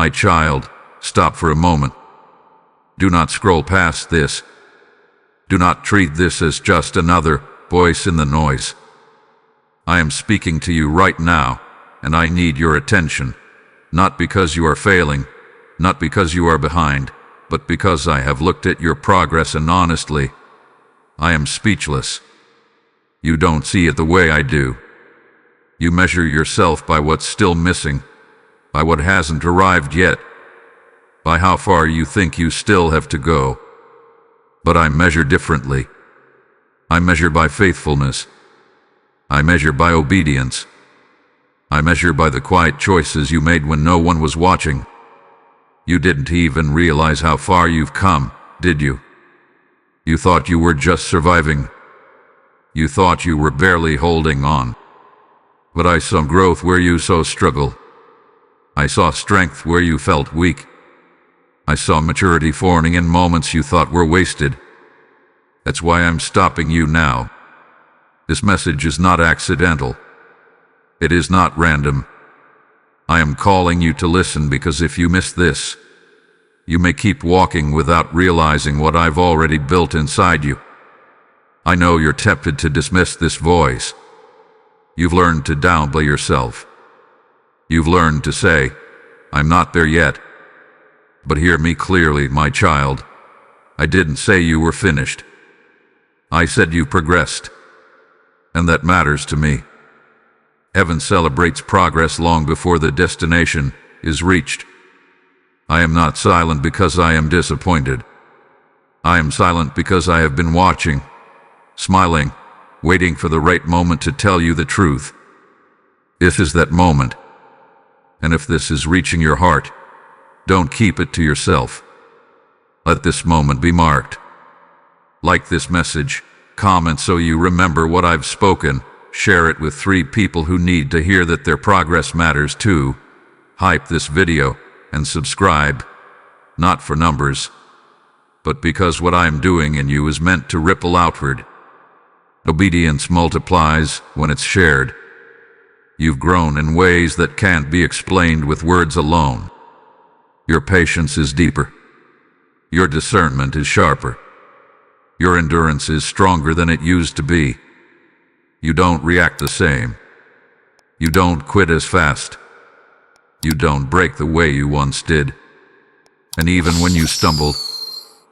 My child, stop for a moment. Do not scroll past this. Do not treat this as just another voice in the noise. I am speaking to you right now, and I need your attention, not because you are failing, not because you are behind, but because I have looked at your progress and honestly, I am speechless. You don't see it the way I do. You measure yourself by what's still missing, by what hasn't arrived yet, by how far you think you still have to go. But I measure differently. I measure by faithfulness. I measure by obedience. I measure by the quiet choices you made when no one was watching. You didn't even realize how far you've come, did you? You thought you were just surviving. You thought you were barely holding on. But I saw growth where you saw struggle. I saw strength where you felt weak. I saw maturity forming in moments you thought were wasted. That's why I'm stopping you now. This message is not accidental. It is not random. I am calling you to listen because if you miss this, you may keep walking without realizing what I've already built inside you. I know you're tempted to dismiss this voice. You've learned to downplay yourself. You've learned to say, I'm not there yet. But hear me clearly, my child. I didn't say you were finished. I said you progressed. And that matters to me. Heaven celebrates progress long before the destination is reached. I am not silent because I am disappointed. I am silent because I have been watching, smiling, waiting for the right moment to tell you the truth. This is that moment. And if this is reaching your heart, don't keep it to yourself. Let this moment be marked. Like this message, comment so you remember what I've spoken, share it with 3 people who need to hear that their progress matters too. Hype this video and subscribe, not for numbers, but because what I'm doing in you is meant to ripple outward. Obedience multiplies when it's shared. You've grown in ways that can't be explained with words alone. Your patience is deeper. Your discernment is sharper. Your endurance is stronger than it used to be. You don't react the same. You don't quit as fast. You don't break the way you once did. And even when you stumbled,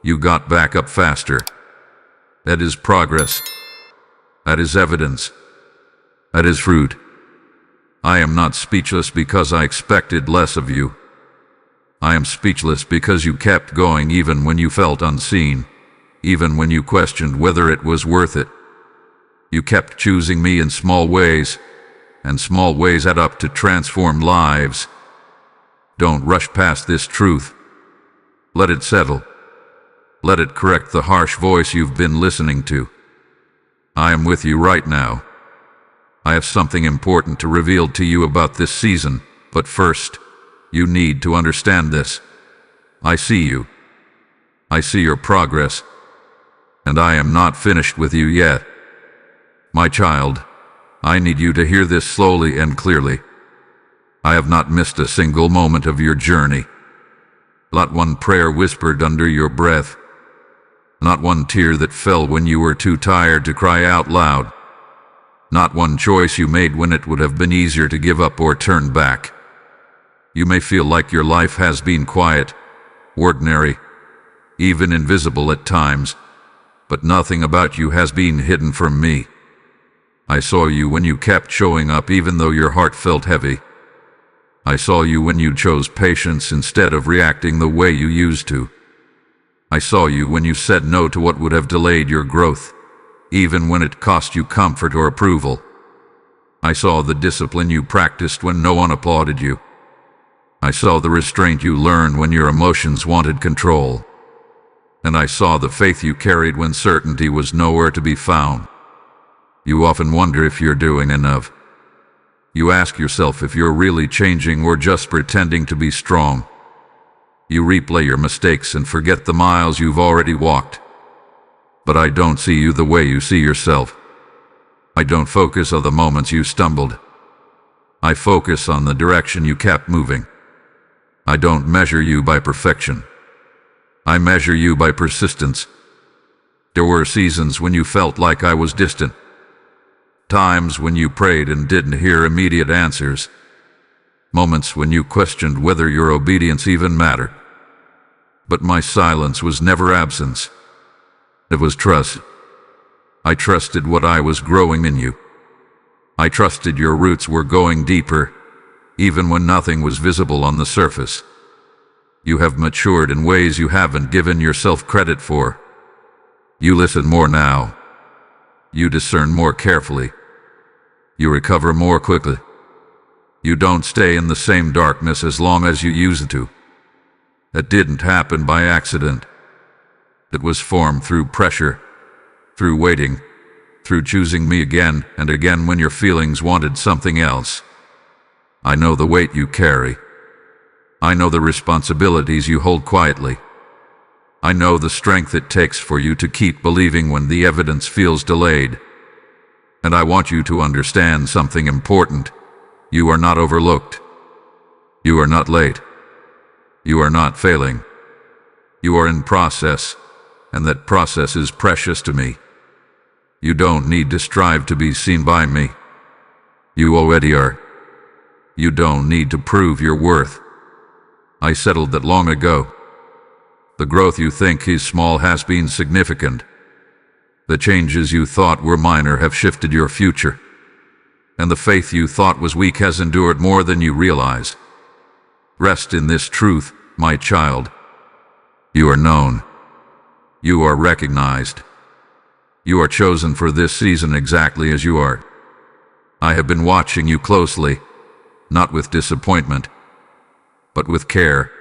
you got back up faster. That is progress. That is evidence. That is fruit. I am not speechless because I expected less of you. I am speechless because you kept going even when you felt unseen, even when you questioned whether it was worth it. You kept choosing me in small ways, and small ways add up to transform lives. Don't rush past this truth. Let it settle. Let it correct the harsh voice you've been listening to. I am with you right now. I have something important to reveal to you about this season, but first, you need to understand this. I see you. I see your progress, and I am not finished with you yet. My child, I need you to hear this slowly and clearly. I have not missed a single moment of your journey. Not one prayer whispered under your breath. Not one tear that fell when you were too tired to cry out loud. Not one choice you made when it would have been easier to give up or turn back. You may feel like your life has been quiet, ordinary, even invisible at times, but nothing about you has been hidden from me. I saw you when you kept showing up even though your heart felt heavy. I saw you when you chose patience instead of reacting the way you used to. I saw you when you said no to what would have delayed your growth, even when it cost you comfort or approval. I saw the discipline you practiced when no one applauded you. I saw the restraint you learned when your emotions wanted control. And I saw the faith you carried when certainty was nowhere to be found. You often wonder if you're doing enough. You ask yourself if you're really changing or just pretending to be strong. You replay your mistakes and forget the miles you've already walked. But I don't see you the way you see yourself. I don't focus on the moments you stumbled. I focus on the direction you kept moving. I don't measure you by perfection. I measure you by persistence. There were seasons when you felt like I was distant. Times when you prayed and didn't hear immediate answers. Moments when you questioned whether your obedience even mattered. But my silence was never absence. It was trust. I trusted what I was growing in you. I trusted your roots were going deeper, even when nothing was visible on the surface. You have matured in ways you haven't given yourself credit for. You listen more now. You discern more carefully. You recover more quickly. You don't stay in the same darkness as long as you used to. That didn't happen by accident. It was formed through pressure, through waiting, through choosing me again and again when your feelings wanted something else. I know the weight you carry. I know the responsibilities you hold quietly. I know the strength it takes for you to keep believing when the evidence feels delayed. And I want you to understand something important. You are not overlooked. You are not late. You are not failing. You are in process, and that process is precious to me. You don't need to strive to be seen by me. You already are. You don't need to prove your worth. I settled that long ago. The growth you think is small has been significant. The changes you thought were minor have shifted your future. And the faith you thought was weak has endured more than you realize. Rest in this truth, my child. You are known. You are recognized. You are chosen for this season exactly as you are. I have been watching you closely, not with disappointment, but with care.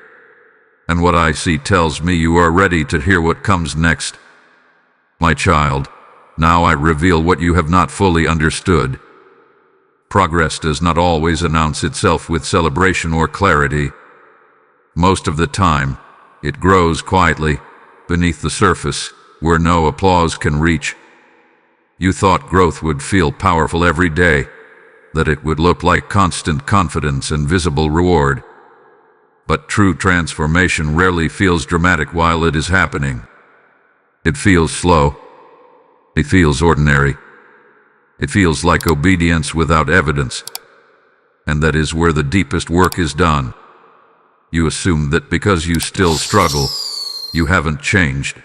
And what I see tells me you are ready to hear what comes next. My child, now I reveal what you have not fully understood. Progress does not always announce itself with celebration or clarity. Most of the time, it grows quietly, beneath the surface, where no applause can reach. You thought growth would feel powerful every day, that it would look like constant confidence and visible reward. But true transformation rarely feels dramatic while it is happening. It feels slow. It feels ordinary. It feels like obedience without evidence. And that is where the deepest work is done. You assume that because you still struggle, you haven't changed.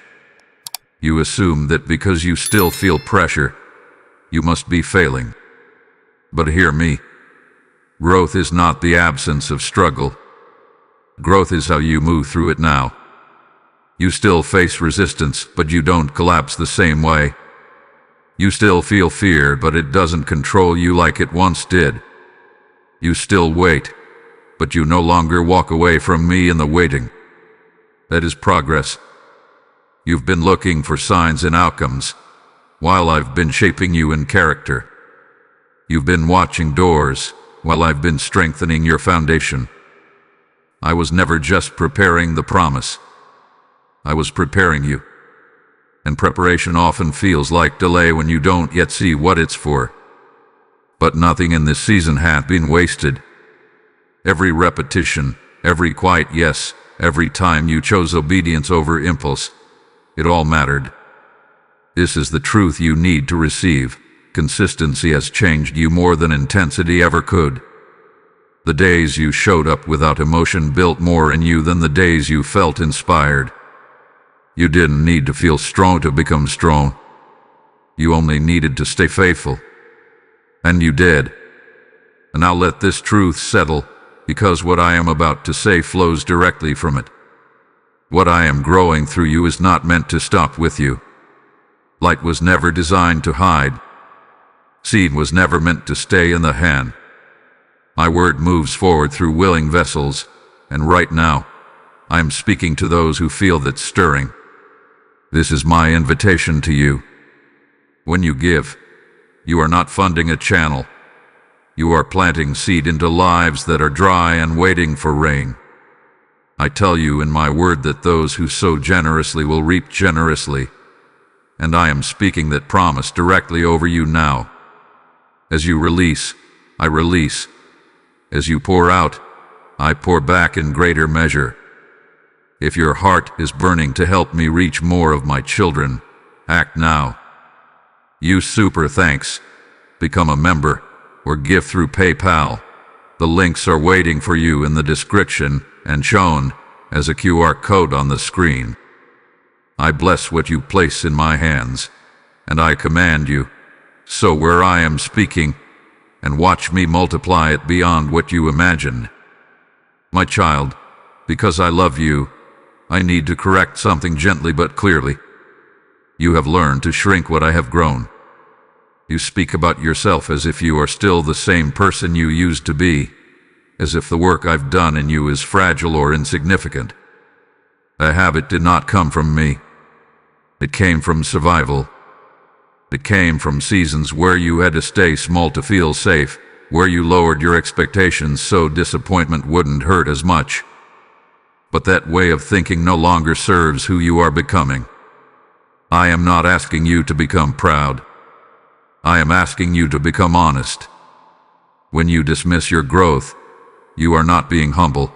You assume that because you still feel pressure, you must be failing. But hear me. Growth is not the absence of struggle. Growth is how you move through it now. You still face resistance, but you don't collapse the same way. You still feel fear, but it doesn't control you like it once did. You still wait, but you no longer walk away from me in the waiting. That is progress. You've been looking for signs and outcomes, while I've been shaping you in character. You've been watching doors, while I've been strengthening your foundation. I was never just preparing the promise. I was preparing you. And preparation often feels like delay when you don't yet see what it's for. But nothing in this season hath been wasted. Every repetition, every quiet yes, every time you chose obedience over impulse, it all mattered. This is the truth you need to receive. Consistency has changed you more than intensity ever could. The days you showed up without emotion built more in you than the days you felt inspired. You didn't need to feel strong to become strong. You only needed to stay faithful. And you did. And now let this truth settle, because what I am about to say flows directly from it. What I am growing through you is not meant to stop with you. Light was never designed to hide. Seed was never meant to stay in the hand. My word moves forward through willing vessels, and right now, I am speaking to those who feel that stirring. This is my invitation to you. When you give, you are not funding a channel. You are planting seed into lives that are dry and waiting for rain. I tell you in my word that those who sow generously will reap generously, and I am speaking that promise directly over you now. As you release, I release. As you pour out, I pour back in greater measure. If your heart is burning to help me reach more of my children, act now. Use Super Thanks, become a member, or give through PayPal. The links are waiting for you in the description and shown as a QR code on the screen. I bless what you place in my hands, and I command you, so where I am speaking, and watch me multiply it beyond what you imagine. My child, because I love you, I need to correct something gently but clearly. You have learned to shrink what I have grown. You speak about yourself as if you are still the same person you used to be, as if the work I've done in you is fragile or insignificant. A habit did not come from me. It came from survival. It came from seasons where you had to stay small to feel safe, where you lowered your expectations so disappointment wouldn't hurt as much. But that way of thinking no longer serves who you are becoming. I am not asking you to become proud. I am asking you to become honest. When you dismiss your growth, you are not being humble.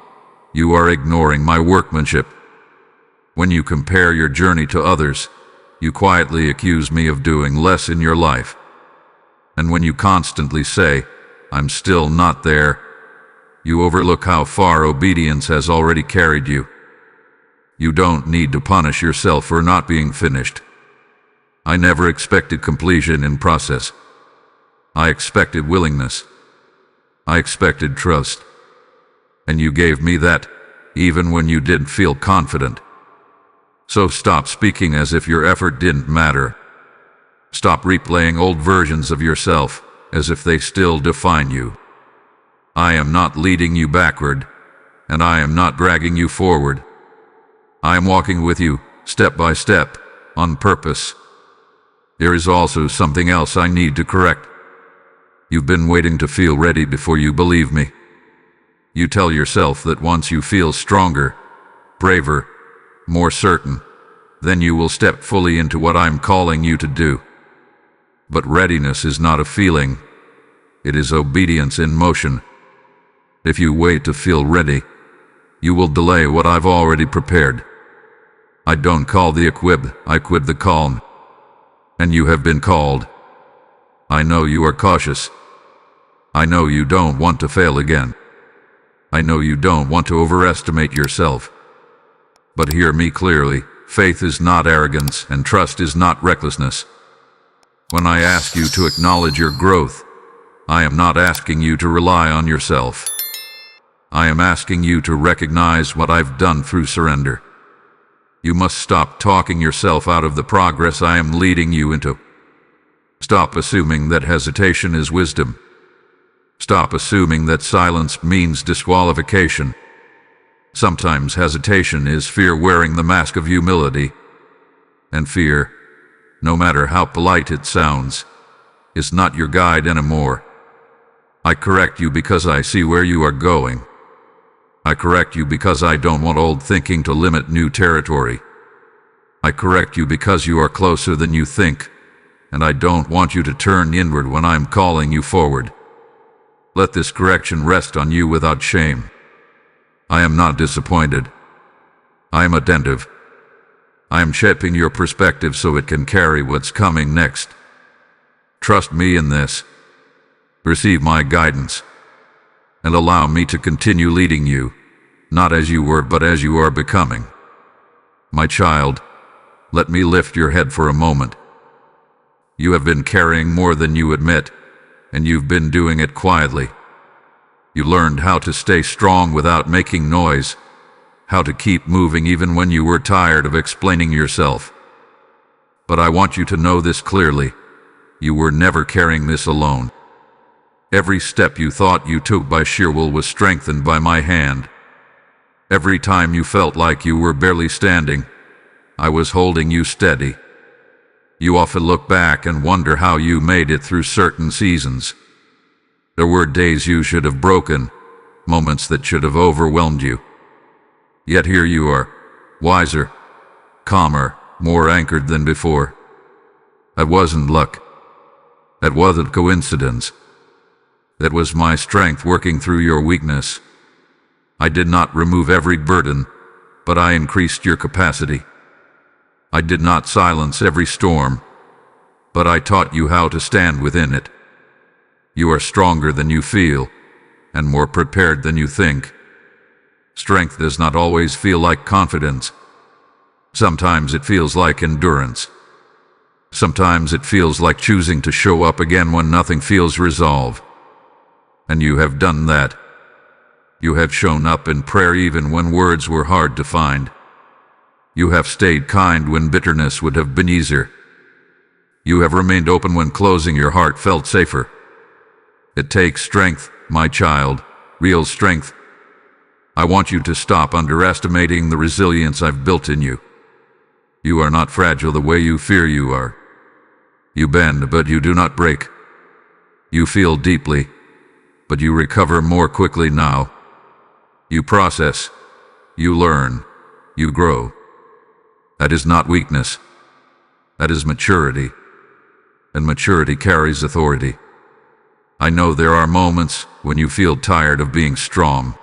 You are ignoring my workmanship. When you compare your journey to others, you quietly accuse me of doing less in your life. And when you constantly say, I'm still not there, you overlook how far obedience has already carried you. You don't need to punish yourself for not being finished. I never expected completion in process. I expected willingness. I expected trust. And you gave me that, even when you didn't feel confident. So stop speaking as if your effort didn't matter. Stop replaying old versions of yourself as if they still define you. I am not leading you backward, and I am not dragging you forward. I am walking with you, step by step, on purpose. There is also something else I need to correct. You've been waiting to feel ready before you believe me. You tell yourself that once you feel stronger, braver, more certain, then you will step fully into what I'm calling you to do. But readiness is not a feeling. It is obedience in motion. If you wait to feel ready, you will delay what I've already prepared. I don't call the equipped, I equip the calm. And you have been called. I know you are cautious. I know you don't want to fail again. I know you don't want to overestimate yourself. But hear me clearly, faith is not arrogance and trust is not recklessness. When I ask you to acknowledge your growth, I am not asking you to rely on yourself. I am asking you to recognize what I've done through surrender. You must stop talking yourself out of the progress I am leading you into. Stop assuming that hesitation is wisdom. Stop assuming that silence means disqualification. Sometimes hesitation is fear wearing the mask of humility. And fear, no matter how polite it sounds, is not your guide anymore. I correct you because I see where you are going. I correct you because I don't want old thinking to limit new territory. I correct you because you are closer than you think, and I don't want you to turn inward when I'm calling you forward. Let this correction rest on you without shame. I am not disappointed. I am attentive. I am shaping your perspective so it can carry what's coming next. Trust me in this. Receive my guidance. And allow me to continue leading you, not as you were but as you are becoming. My child, let me lift your head for a moment. You have been carrying more than you admit, and you've been doing it quietly. You learned how to stay strong without making noise, how to keep moving even when you were tired of explaining yourself. But I want you to know this clearly. You were never carrying this alone. Every step you thought you took by sheer will was strengthened by my hand. Every time you felt like you were barely standing, I was holding you steady. You often look back and wonder how you made it through certain seasons. There were days you should have broken, moments that should have overwhelmed you. Yet here you are, wiser, calmer, more anchored than before. That wasn't luck. That wasn't coincidence. That was my strength working through your weakness. I did not remove every burden, but I increased your capacity. I did not silence every storm, but I taught you how to stand within it. You are stronger than you feel, and more prepared than you think. Strength does not always feel like confidence. Sometimes it feels like endurance. Sometimes it feels like choosing to show up again when nothing feels resolve. And you have done that. You have shown up in prayer even when words were hard to find. You have stayed kind when bitterness would have been easier. You have remained open when closing your heart felt safer. It takes strength, my child, real strength. I want you to stop underestimating the resilience I've built in you. You are not fragile the way you fear you are. You bend, but you do not break. You feel deeply, but you recover more quickly now. You process, you learn, you grow. That is not weakness. That is maturity. And maturity carries authority. I know there are moments when you feel tired of being strong.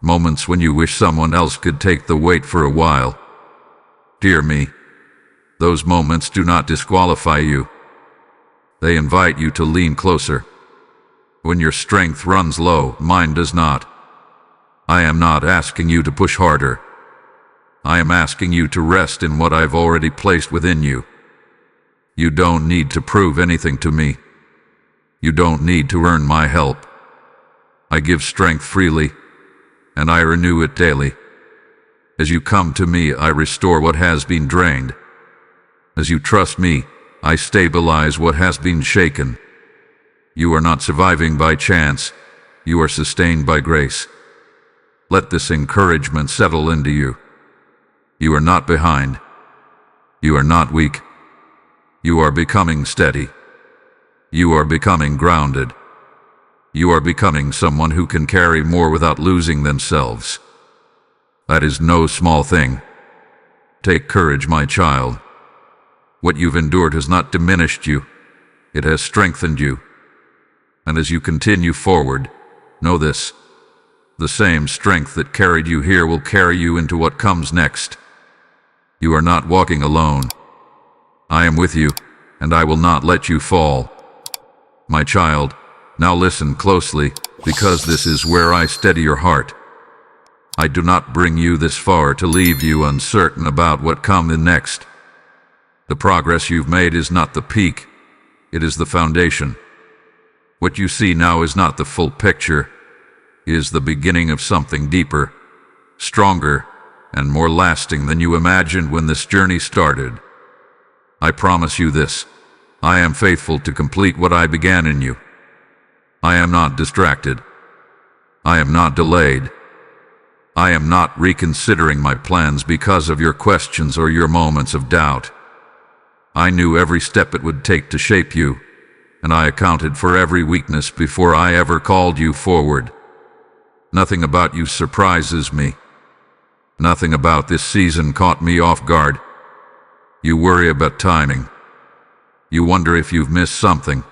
Moments when you wish someone else could take the weight for a while. Dear me, those moments do not disqualify you. They invite you to lean closer. When your strength runs low, mine does not. I am not asking you to push harder. I am asking you to rest in what I've already placed within you. You don't need to prove anything to me. You don't need to earn my help. I give strength freely, and I renew it daily. As you come to me, I restore what has been drained. As you trust me, I stabilize what has been shaken. You are not surviving by chance. You are sustained by grace. Let this encouragement settle into you. You are not behind. You are not weak. You are becoming steady. You are becoming grounded. You are becoming someone who can carry more without losing themselves. That is no small thing. Take courage, my child. What you've endured has not diminished you. It has strengthened you. And as you continue forward, know this. The same strength that carried you here will carry you into what comes next. You are not walking alone. I am with you, and I will not let you fall. My child, now listen closely, because this is where I steady your heart. I do not bring you this far to leave you uncertain about what comes next. The progress you've made is not the peak, it is the foundation. What you see now is not the full picture, it is the beginning of something deeper, stronger, and more lasting than you imagined when this journey started. I promise you this, I am faithful to complete what I began in you. I am not distracted. I am not delayed. I am not reconsidering my plans because of your questions or your moments of doubt. I knew every step it would take to shape you, and I accounted for every weakness before I ever called you forward. Nothing about you surprises me. Nothing about this season caught me off guard. You worry about timing. You wonder if you've missed something,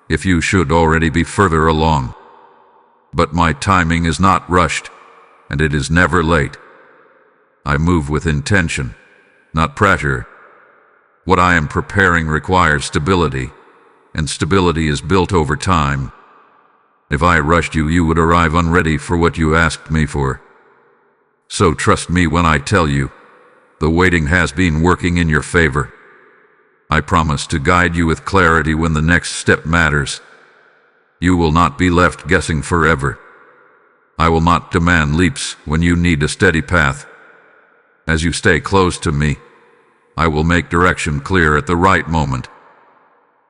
if you should already be further along. But my timing is not rushed, and it is never late. I move with intention, not pressure. What I am preparing requires stability, and stability is built over time. If I rushed you, you would arrive unready for what you asked me for. So trust me when I tell you, the waiting has been working in your favor. I promise to guide you with clarity when the next step matters. You will not be left guessing forever. I will not demand leaps when you need a steady path. As you stay close to me, I will make direction clear at the right moment.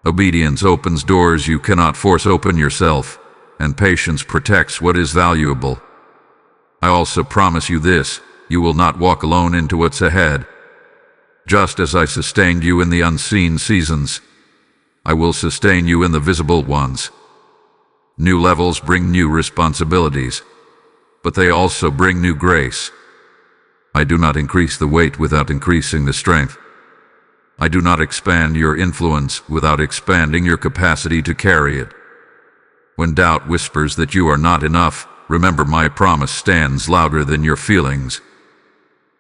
Obedience opens doors you cannot force open yourself, and patience protects what is valuable. I also promise you this, you will not walk alone into what's ahead. Just as I sustained you in the unseen seasons, I will sustain you in the visible ones. New levels bring new responsibilities, but they also bring new grace. I do not increase the weight without increasing the strength. I do not expand your influence without expanding your capacity to carry it. When doubt whispers that you are not enough, remember my promise stands louder than your feelings.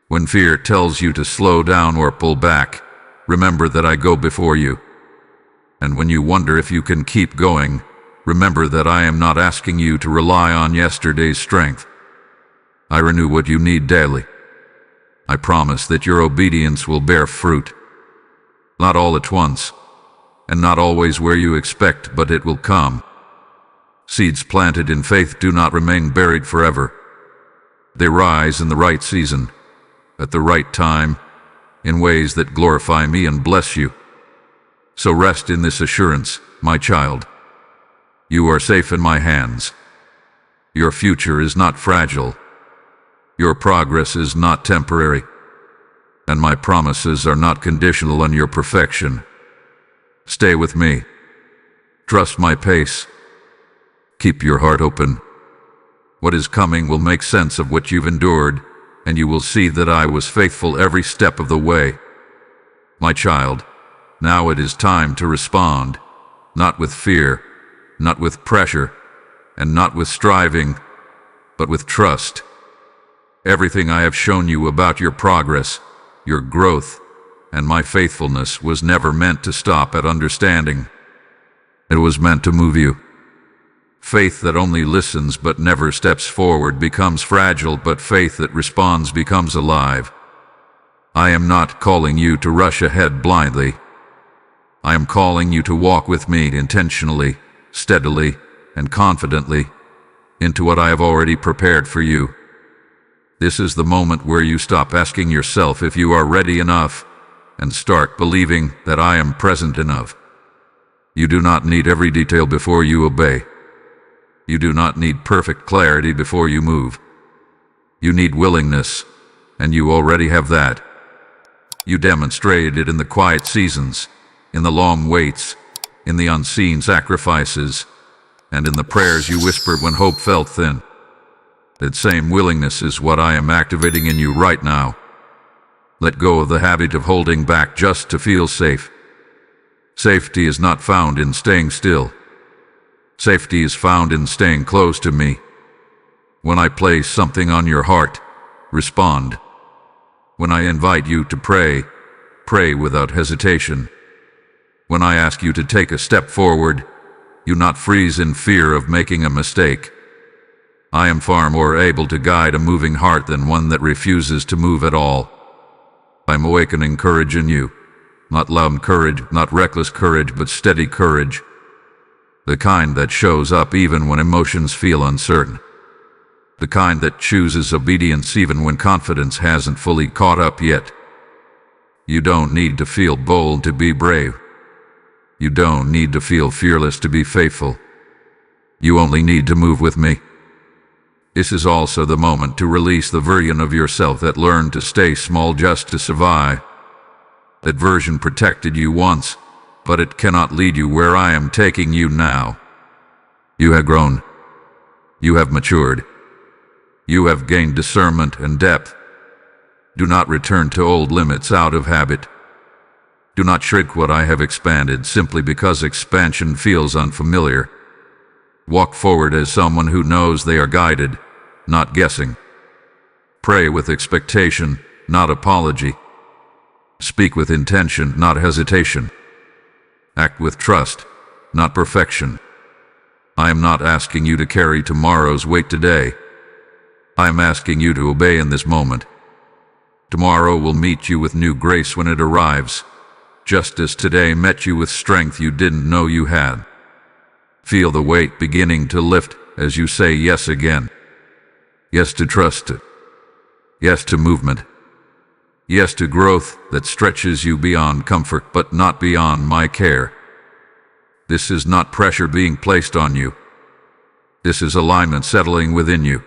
When fear tells you to slow down or pull back, remember that I go before you. And when you wonder if you can keep going, remember that I am not asking you to rely on yesterday's strength. I renew what you need daily. I promise that your obedience will bear fruit. Not all at once, and not always where you expect, but it will come. Seeds planted in faith do not remain buried forever. They rise in the right season, at the right time, in ways that glorify me and bless you. So rest in this assurance, my child. You are safe in my hands. Your future is not fragile. Your progress is not temporary. And my promises are not conditional on your perfection. Stay with me. Trust my pace. Keep your heart open. What is coming will make sense of what you've endured, and you will see that I was faithful every step of the way. My child, now it is time to respond, not with fear, not with pressure, and not with striving, but with trust. Everything I have shown you about your progress, your growth, and my faithfulness was never meant to stop at understanding. It was meant to move you. Faith that only listens but never steps forward becomes fragile, but faith that responds becomes alive. I am not calling you to rush ahead blindly. I am calling you to walk with me intentionally, steadily, and confidently into what I have already prepared for you. This is the moment where you stop asking yourself if you are ready enough and start believing that I am present enough. You do not need every detail before you obey. You do not need perfect clarity before you move. You need willingness, and you already have that. You demonstrated it in the quiet seasons, in the long waits, in the unseen sacrifices, and in the prayers you whispered when hope felt thin. That same willingness is what I am activating in you right now. Let go of the habit of holding back just to feel safe. Safety is not found in staying still. Safety is found in staying close to me. When I place something on your heart, respond. When I invite you to pray, pray without hesitation. When I ask you to take a step forward, you not freeze in fear of making a mistake. I am far more able to guide a moving heart than one that refuses to move at all. I am awakening courage in you. Not loud courage, not reckless courage, but steady courage. The kind that shows up even when emotions feel uncertain. The kind that chooses obedience even when confidence hasn't fully caught up yet. You don't need to feel bold to be brave. You don't need to feel fearless to be faithful. You only need to move with me. This is also the moment to release the version of yourself that learned to stay small just to survive. That version protected you once, but it cannot lead you where I am taking you now. You have grown. You have matured. You have gained discernment and depth. Do not return to old limits out of habit. Do not shrink what I have expanded simply because expansion feels unfamiliar. Walk forward as someone who knows they are guided, not guessing. Pray with expectation, not apology. Speak with intention, not hesitation. Act with trust, not perfection. I am not asking you to carry tomorrow's weight today. I am asking you to obey in this moment. Tomorrow will meet you with new grace when it arrives, just as today met you with strength you didn't know you had. Feel the weight beginning to lift as you say yes again. Yes to trust. Yes to movement. Yes to growth that stretches you beyond comfort but not beyond my care. This is not pressure being placed on you. This is alignment settling within you.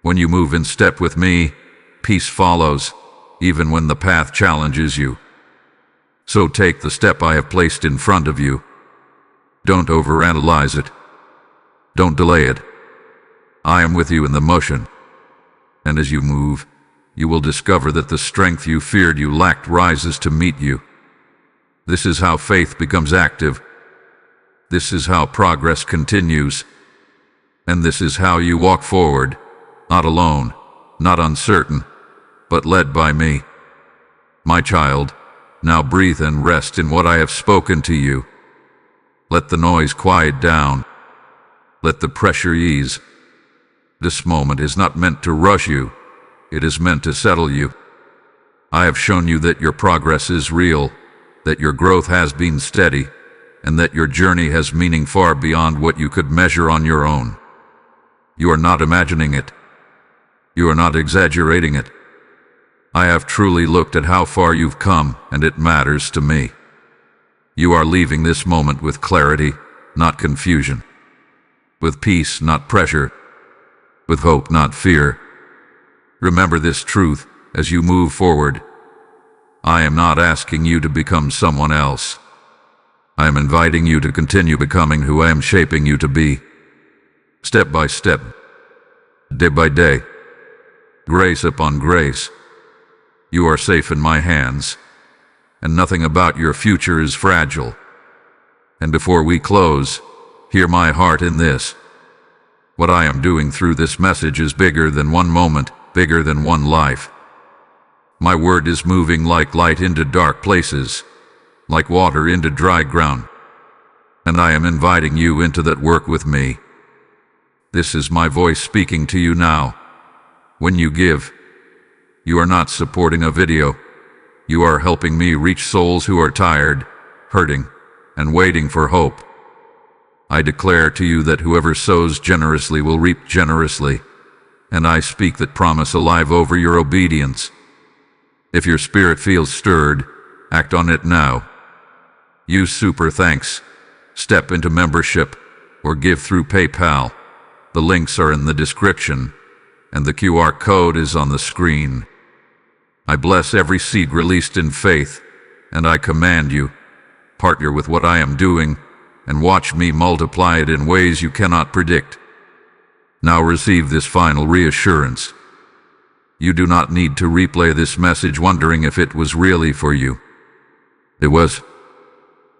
When you move in step with me, peace follows, even when the path challenges you. So take the step I have placed in front of you. Don't overanalyze it. Don't delay it. I am with you in the motion. And as you move, you will discover that the strength you feared you lacked rises to meet you. This is how faith becomes active. This is how progress continues. And this is how you walk forward, not alone, not uncertain, but led by me. My child, now breathe and rest in what I have spoken to you. Let the noise quiet down. Let the pressure ease. This moment is not meant to rush you. It is meant to settle you. I have shown you that your progress is real, that your growth has been steady, and that your journey has meaning far beyond what you could measure on your own. You are not imagining it. You are not exaggerating it. I have truly looked at how far you've come, and it matters to me. You are leaving this moment with clarity, not confusion. With peace, not pressure. With hope, not fear. Remember this truth as you move forward. I am not asking you to become someone else. I am inviting you to continue becoming who I am shaping you to be. Step by step, day by day, grace upon grace. You are safe in my hands, and nothing about your future is fragile. And before we close, hear my heart in this. What I am doing through this message is bigger than one moment, bigger than one life. My word is moving like light into dark places, like water into dry ground. And I am inviting you into that work with me. This is my voice speaking to you now. When you give, you are not supporting a video. You are helping me reach souls who are tired, hurting, and waiting for hope. I declare to you that whoever sows generously will reap generously, and I speak that promise alive over your obedience. If your spirit feels stirred, act on it now. Use Super Thanks, step into membership, or give through PayPal. The links are in the description, and the QR code is on the screen. I bless every seed released in faith, and I command you, partner with what I am doing, and watch me multiply it in ways you cannot predict. Now receive this final reassurance. You do not need to replay this message wondering if it was really for you. It was.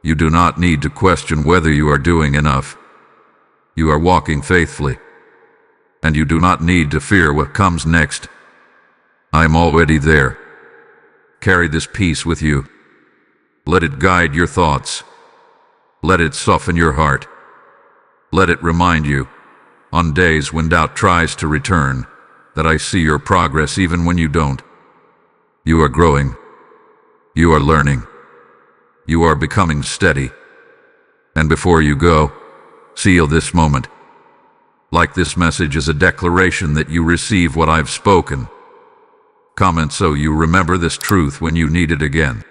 You do not need to question whether you are doing enough. You are walking faithfully. And you do not need to fear what comes next. I am already there. Carry this peace with you. Let it guide your thoughts. Let it soften your heart. Let it remind you, on days when doubt tries to return, that I see your progress even when you don't. You are growing. You are learning. You are becoming steady. And before you go, seal this moment. Like this message is a declaration that you receive what I've spoken. Comment so you remember this truth when you need it again.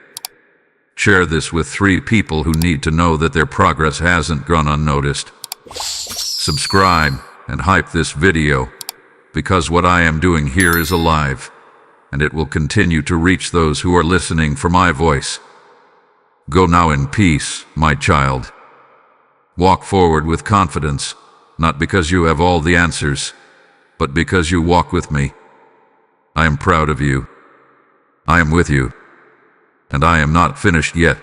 Share this with 3 people who need to know that their progress hasn't gone unnoticed. Subscribe and hype this video, because what I am doing here is alive, and it will continue to reach those who are listening for my voice. Go now in peace, my child. Walk forward with confidence, not because you have all the answers, but because you walk with me. I am proud of you. I am with you. And I am not finished yet.